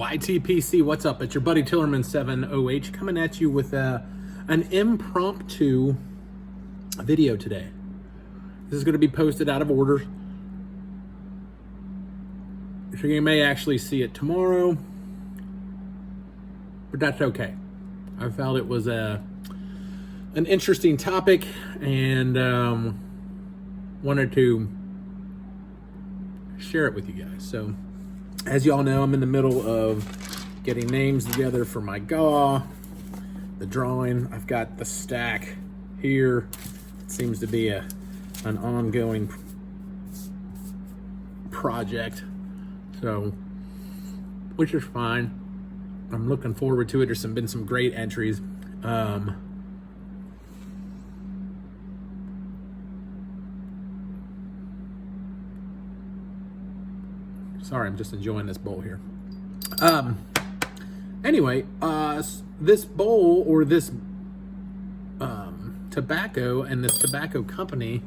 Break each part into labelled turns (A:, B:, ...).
A: YTPC, what's up? It's your buddy Tillerman7OH coming at you with an impromptu video today. This is going to be posted out of order, so you may actually see it tomorrow, but that's okay. I felt it was an interesting topic and wanted to share it with you guys. So, as y'all know, I'm in the middle of getting names together for my GAW, the drawing. I've got the stack here. It seems to be an ongoing project, so, which is fine. I'm looking forward to it. There's been some great entries. Sorry, I'm just enjoying this bowl here. Anyway, this bowl or this tobacco and this tobacco company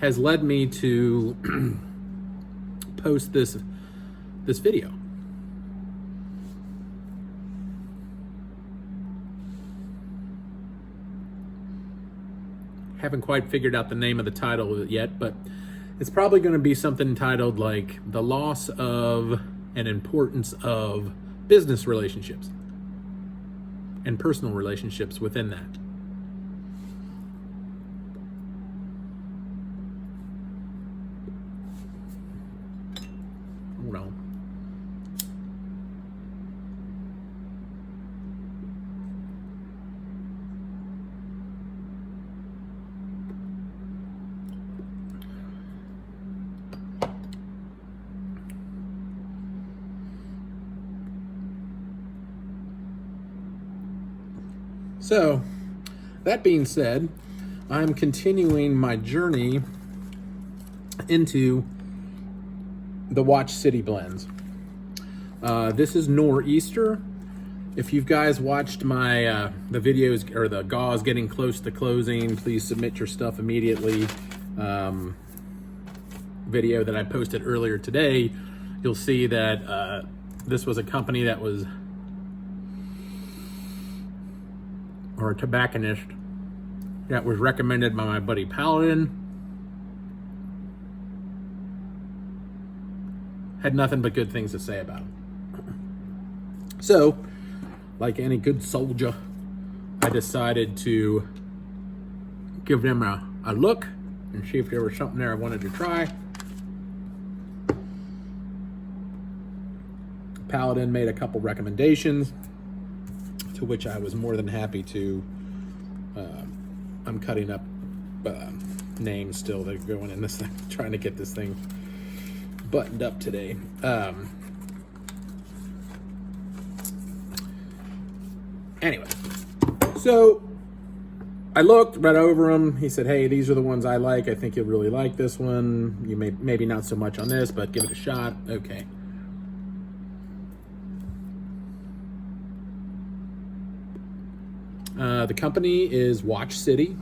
A: has led me to post this video. Haven't quite figured out the name of the title yet, but it's probably going to be something titled like The Loss of and Importance of Business Relationships and Personal Relationships within that. Hold on. So, that being said, I'm continuing my journey into the Watch City blends. This is Nor'easter. If you guys watched my the videos or the GAWs getting close to closing, please submit your stuff immediately. Video that I posted earlier today, you'll see that this was a company that was, or a tobacconist that was recommended by my buddy Paladin. Had nothing but good things to say about him. So, like any good soldier, I decided to give them a look and see if there was something there I wanted to try. Paladin made a couple recommendations, to which I was more than happy to. I'm cutting up names still that are going in this thing, trying to get this thing buttoned up today. Anyway, so I looked right over them. He said, hey, these are the ones I like. I think you'll really like this one. You may, maybe not so much on this, but give it a shot. Okay. The company is Watch City.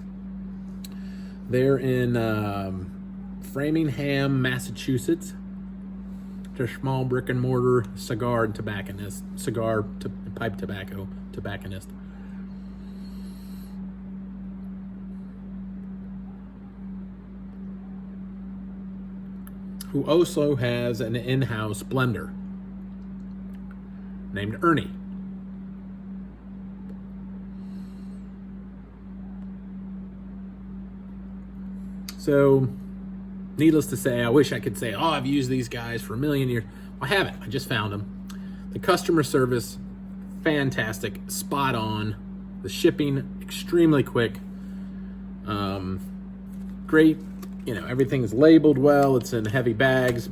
A: They're in Framingham, Massachusetts. They're a small brick and mortar cigar and tobacconist, pipe tobacco tobacconist. Who also has an in-house blender named Ernie. So, needless to say, I wish I could say, oh, I've used these guys for a million years. Well, I haven't. I just found them. The customer service, fantastic, spot on. The shipping, extremely quick. Great. You know, everything's labeled well. It's in heavy bags.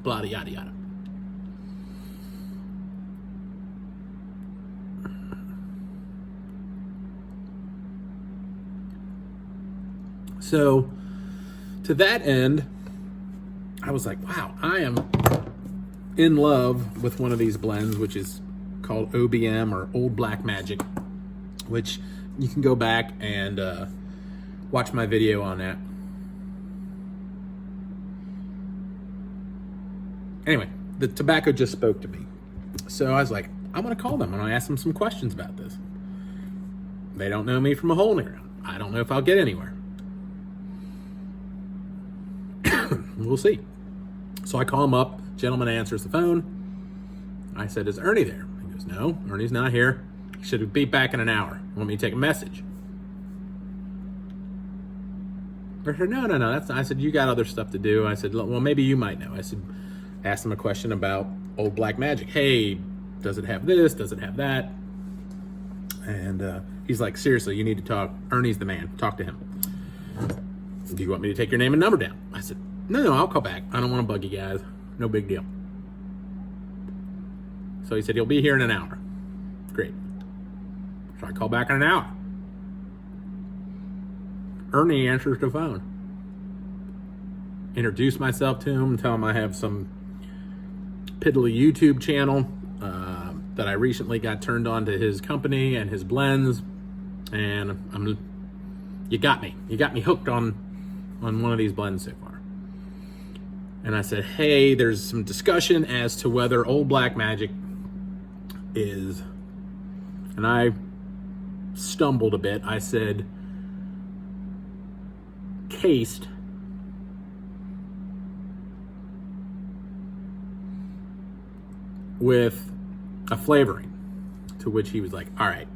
A: Blah, yada, yada. So, to that end, I was like, wow, I am in love with one of these blends, which is called OBM, or Old Black Magic, which you can go back and watch my video on that. Anyway, the tobacco just spoke to me. So I was like, I'm going to call them and I ask them some questions about this. They don't know me from a hole in the ground. I don't know if I'll get anywhere. We'll see. So I call him up. Gentleman answers the phone. I said, is Ernie there? He goes, no, Ernie's not here. He should be back in an hour. Want me to take a message? I said, no. That's not. I said, you got other stuff to do. I said, well, maybe you might know. I said, asked him a question about Old Black Magic. Hey, does it have this? Does it have that? And he's like, seriously, you need to talk. Ernie's the man. Talk to him. Do you want me to take your name and number down? I said, no, I'll call back. I don't want to bug you guys. No big deal. So he said, he'll be here in an hour. Great. So I call back in an hour. Ernie answers the phone. Introduce myself to him, tell him I have some piddly YouTube channel that I recently got turned on to his company and his blends. And you got me hooked on one of these blends so far. And I said, hey, there's some discussion as to whether Old Black Magic is, and I stumbled a bit. I said, cased with a flavoring, to which he was like, all right,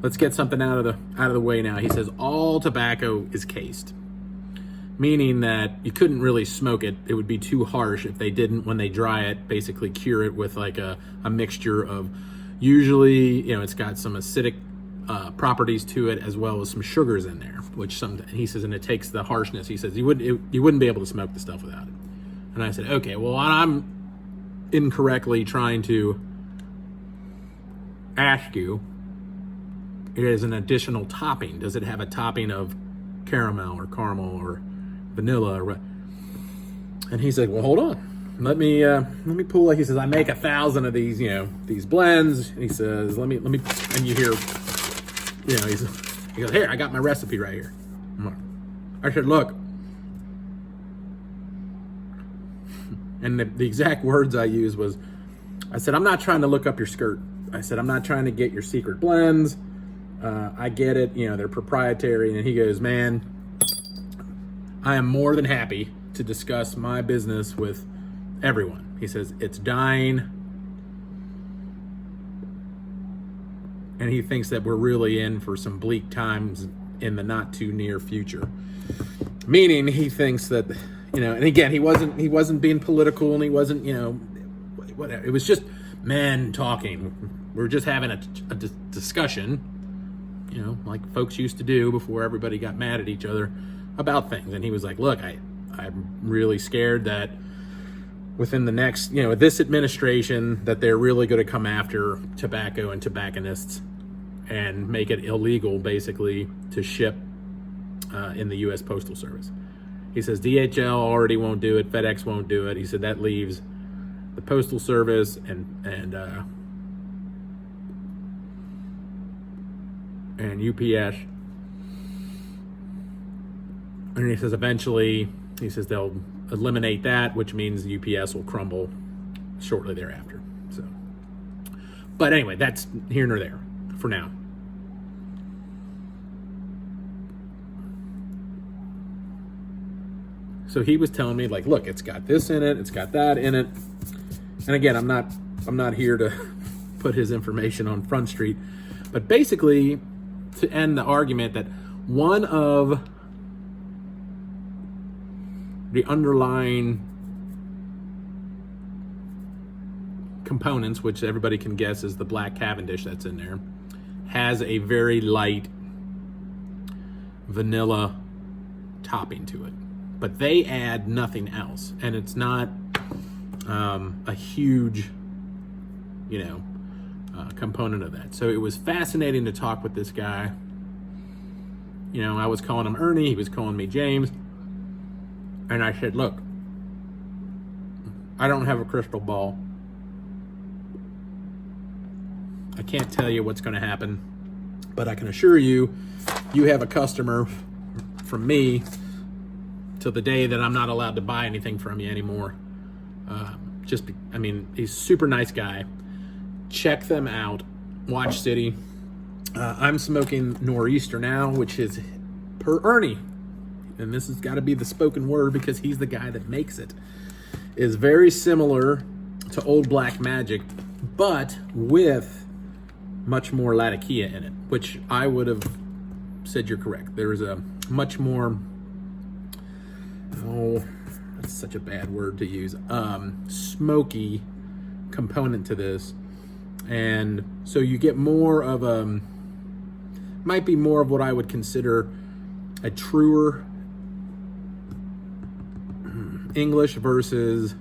A: let's get something out of the way now. He says all tobacco is cased, meaning that you couldn't really smoke it. It would be too harsh if they didn't, when they dry it, basically cure it with like a mixture of, usually, it's got some acidic properties to it as well as some sugars in there, which he says, and it takes the harshness. He says you wouldn't be able to smoke the stuff without it. And I said, okay, well, I'm incorrectly trying to ask you, it is an additional topping. Does it have a topping of caramel or vanilla or what? And he's like, well, hold on. Let me pull. He says, I make 1,000 of these, these blends. And he says, let me, and you hear, he goes, here, I got my recipe right here. I said, look. And the exact words I used was, I said, I'm not trying to look up your skirt. I said, I'm not trying to get your secret blends. I get it. They're proprietary. And he goes, man, I am more than happy to discuss my business with everyone. He says, it's dying. And he thinks that we're really in for some bleak times in the not too near future. Meaning he thinks that, and again, he wasn't being political, and he wasn't, whatever. It was just men talking. We were just having a discussion, like folks used to do before everybody got mad at each other about things. And he was like, look, I'm really scared that within the next, this administration, that they're really going to come after tobacco and tobacconists and make it illegal, basically, to ship in the U.S. Postal Service. He says DHL already won't do it, FedEx won't do it. He said that leaves the Postal Service and UPS. And he says eventually, they'll eliminate that, which means the UPS will crumble shortly thereafter. So, but anyway, that's here nor there for now. So he was telling me, like, look, it's got this in it, it's got that in it. And again, I'm not here to put his information on Front Street, but basically to end the argument that one of the underlying components, which everybody can guess is the Black Cavendish that's in there, has a very light vanilla topping to it. But they add nothing else. And it's not a huge, component of that. So it was fascinating to talk with this guy. I was calling him Ernie. He was calling me James. And I said, look, I don't have a crystal ball. I can't tell you what's going to happen. But I can assure you, you have a customer from me till the day that I'm not allowed to buy anything from you anymore. I mean, he's a super nice guy. Check them out. Watch City. I'm smoking Nor'easter now, which is per Ernie, and this has got to be the spoken word because he's the guy that makes it, is very similar to Old Black Magic, but with much more Latakia in it, which I would have said you're correct. There is a much more, that's such a bad word to use, smoky component to this. And so you get more of might be more of what I would consider a truer English versus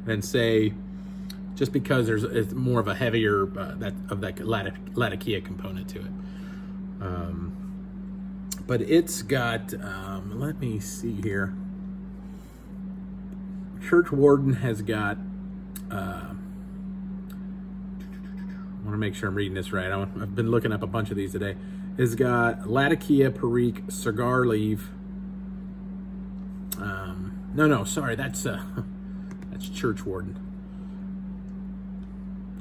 A: than say, just because it's more of a heavier that Latakia component to it. But it's got, let me see here. Church Warden has got, I want to make sure I'm reading this right. I've been looking up a bunch of these today. Has got Latakia, Perique, Cigar Leaf. No, sorry, that's Church Warden.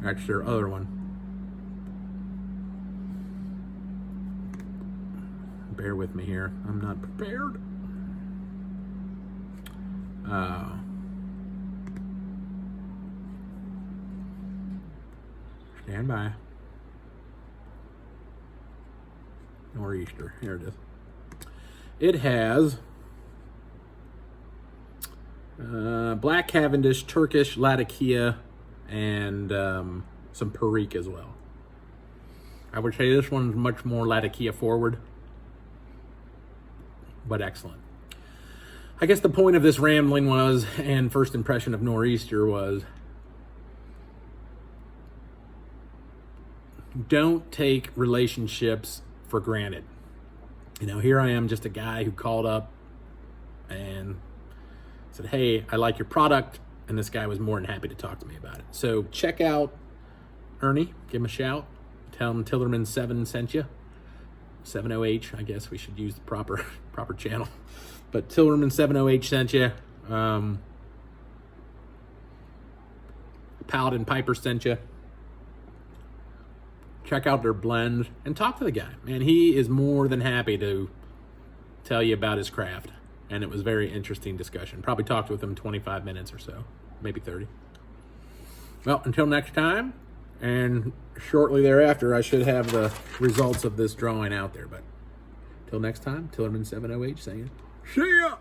A: That's their other one. Bear with me here. I'm not prepared. Stand by. Nor'easter. Here it is. It has Black Cavendish, Turkish, Latakia, and some Perique as well. I would say this one's much more Latakia forward, but excellent. I guess the point of this rambling was, and first impression of Nor'easter was, don't take relationships for granted. You know, here I am, just a guy who called up and said, hey, I like your product. And this guy was more than happy to talk to me about it. So check out Ernie, give him a shout. Tell him Tillerman7 sent you. 70H, I guess we should use the proper channel. But Tillerman70H sent you. Paladin Piper sent you. Check out their blends and talk to the guy. Man, he is more than happy to tell you about his craft. And it was a very interesting discussion. Probably talked with him 25 minutes or so, maybe 30. Well, until next time, and shortly thereafter, I should have the results of this drawing out there. But until next time, Tillerman7OH saying, see ya!